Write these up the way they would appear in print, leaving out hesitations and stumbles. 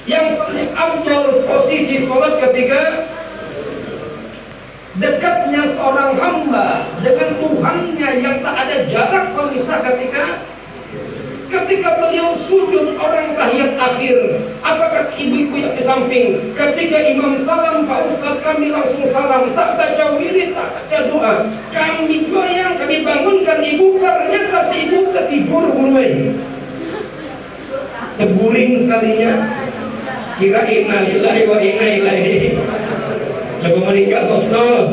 Yang paling afdal posisi sholat ketika dekatnya seorang hamba dengan Tuhannya yang tak ada jarak pemisah ketika beliau sujud orang tahiyat akhir. Apakah ibu-ibu yang di samping ketika imam salam, Pak Ustaz kami langsung salam, tak baca wirid, tak baca doa, kami goyang, kami bangunkan ibu, ternyata si ibu ketidur mulai terguling sekalinya, kira inna lillahi wa inna ilaihi. Coba meninggal Ustaz,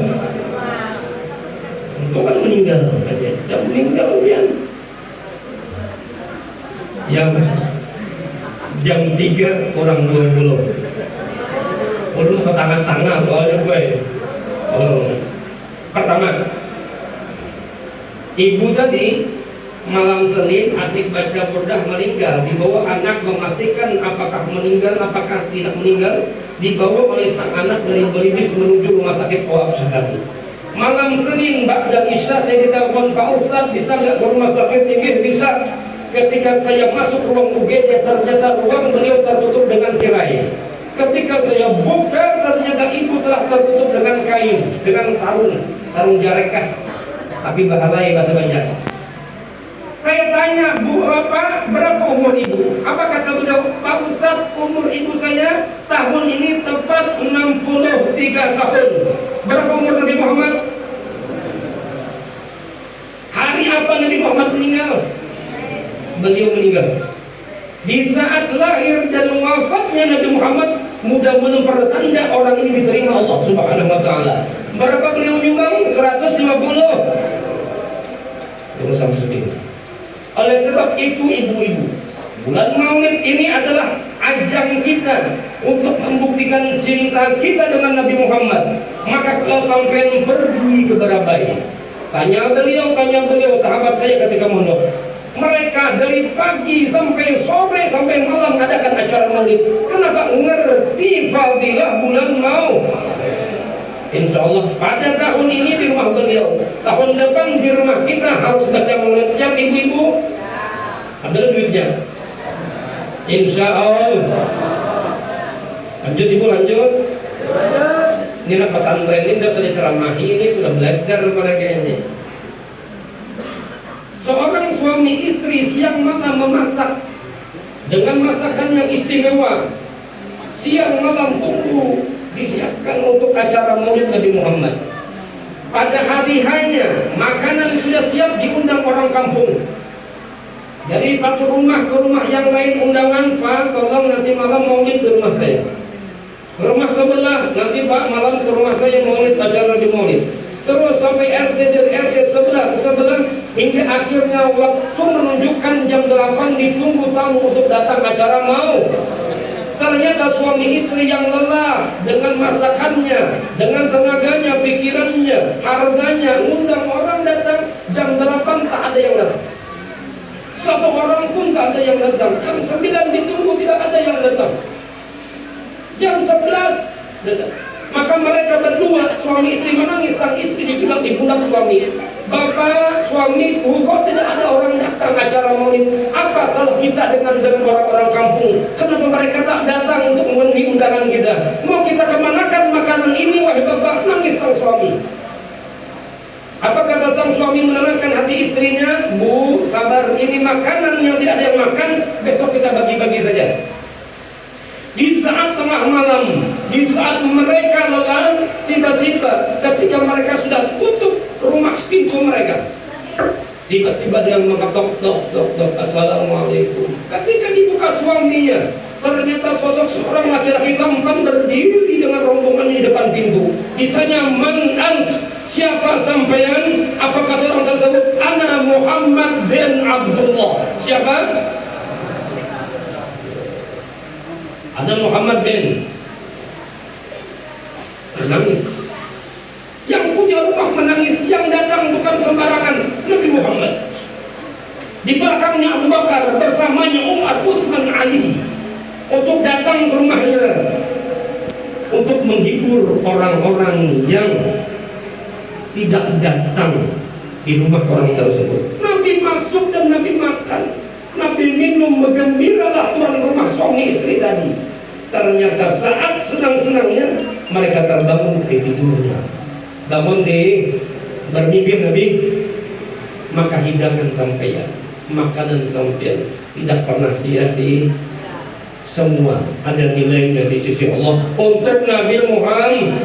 itu kan meninggal aja, jam meninggal ya. Yang jam 3 kurang 20. Urus sangat-sangat soalnya gue. Pertama, ibu tadi malam Senin asik baca burdah meninggal, dibawa anak memastikan apakah meninggal apakah tidak meninggal, dibawa oleh sang anak dari Belimbing menuju rumah sakit Wahab Syahari. Malam Senin ba'da Isya saya ditelepon, Pak Ustaz bisa nggak ke rumah sakit ini? Bisa. Ketika saya masuk ruang UGD ternyata ruang beliau tertutup dengan tirai. Ketika saya buka ternyata ibu telah tertutup dengan kain, dengan sarung jarekah, tapi bahalai bahasa Banjar. Saya tanya, Bu, berapa umur ibu? Apa kata beliau? Pak Ustaz, umur ibu saya tahun ini tepat 63 tahun. Berapa umur Nabi Muhammad? Hari apa Nabi Muhammad meninggal? Beliau meninggal di saat lahir dan wafatnya Nabi Muhammad. Mudah-mudahan pertanda orang ini diterima Allah Subhanahu wa taala. Berapa beliau nyumbang? 150. Urusan sedih. Oleh sebab itu ibu-ibu, bulan Maulid ini adalah ajang kita untuk membuktikan cinta kita dengan Nabi Muhammad. Maka kalau sampai pergi ke Barabai, tanya beliau sahabat saya ketika mondok, mereka dari pagi sampai sore sampai malam adakan acara maulid. Kenapa? Ngerti fadilah bulan mau. Insya Allah pada tahun ini di rumah beliau, tahun depan di rumah kita harus baca maulid. Siap ibu-ibu? Ada duitnya? Insya Allah. Lanjut ibu, lanjut. Ini anak pesantren ini sudah diceramahi, ini sudah belajar mereka ini. Seorang suami istri siang malam memasak dengan masakan yang istimewa, siang malam tunggu disiapkan untuk acara maulid Nabi Muhammad. Pada hari hanya makanan sudah siap diundang orang kampung. Dari satu rumah ke rumah yang lain undangan, Pak tolong nanti malam maulid ke rumah saya. Ke rumah sebelah, nanti Pak malam ke rumah saya maulid, acara di maulid. Terus sampai RT dan RT sebelah hingga akhirnya waktu menunjukkan jam 8 ditunggu tamu untuk datang acara mau. Ternyata suami istri yang lelah dengan masakannya, dengan tenaganya, pikirannya, harganya, undang orang datang jam 8 tak ada yang datang. Satu orang pun tak ada yang datang. Jam 9 ditunggu tidak ada yang datang. Jam 11 datang. Maka mereka berdua, suami istri menangis. Sang istri dibilang di pundak suami, Bapak, suamiku, kok tidak ada orang datang acara maulid? Apa salah kita dengan orang-orang kampung? Kenapa mereka tak datang untuk memenuhi undangan kita? Mau kita kemanakan makanan ini, wahai bapak? Nangis sang suami. Apa kata sang suami menenangkan hati istrinya? Bu, sabar, ini makanan yang tidak ada yang makan, besok kita bagi-bagi saja. Di saat tengah malam, di saat mereka lelah, tiba-tiba ketika mereka sudah tutup rumah pintu mereka, tiba-tiba dia mengetok, dok, assalamualaikum. Ketika dibuka suaminya, ternyata sosok seorang laki-laki tampan berdiri dengan rombongan di depan pintu. Ditanya, man ant, siapa sampean? Apa kata orang tersebut? Ana Muhammad bin Abdullah. Siapa? Ada Muhammad bin. Menangis. Yang punya rumah menangis, yang datang bukan sembarangan, Nabi Muhammad. Di belakangnya Abu Bakar, bersamanya Umar, Utsman, Ali, untuk datang ke rumahnya, untuk menghibur orang-orang yang tidak datang di rumah orang tersebut. Nabi masuk dan Nabi makan, Nabi minum, bergembiralah tuan rumah suami istri tadi. Ternyata saat senang-senangnya mereka terbangun dari tidurnya, bangun di bermimpi Nabi, maka hidangan sampeyan, makanan sampeyan tidak pernah sia-sia. Semua ada nilainya di sisi Allah. Untuk Nabi Muhammad,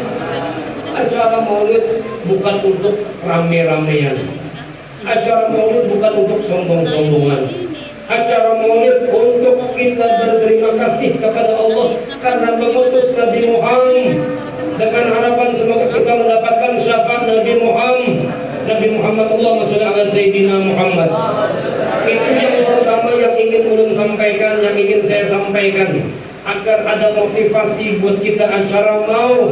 acara maulid bukan untuk rame-ramean, acara maulid bukan untuk sombong-sombongan, acara maulid untuk kita berterima kasih kepada Allah karena mengutus Nabi Muhammad, dengan harapan semoga kita mendapatkan syafaat Nabi Muhammad. Nabi Muhammad, Allahumma sholli ala Sayyidina Muhammad. Itu yang pertama yang ingin ulun sampaikan, yang ingin saya sampaikan, agar ada motivasi buat kita acara mau,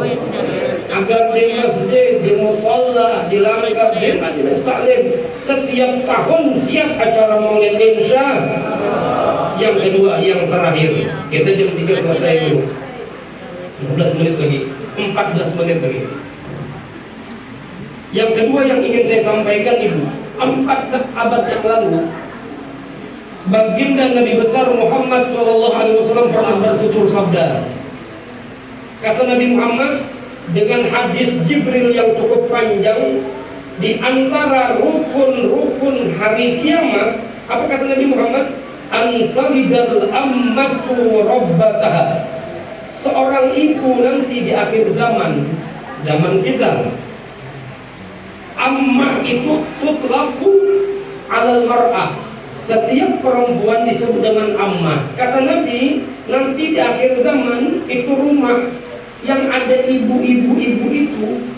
agar di masjid, di musalla, di langkah, di majelis taklim setiap tahun siap acara maulid insya. Yang kedua, yang terakhir, kita jam 3 selesai dulu, 15 menit lagi, 14 menit lagi. Yang kedua yang ingin saya sampaikan, Ibu, 14 abad yang lalu baginda Nabi besar Muhammad SAW pernah bertutur sabda. Kata Nabi Muhammad dengan hadis Jibril yang cukup panjang, di antara rukun-rukun hari kiamat, apa kata Nabi Muhammad? Antalidal ammatu rabbataha. Seorang ibu nanti di akhir zaman, zaman kita, ammah itu tutlaku alal mar'ah. Setiap perempuan disebut dengan ammah. Kata Nabi, nanti di akhir zaman itu rumah yang ada ibu-ibu itu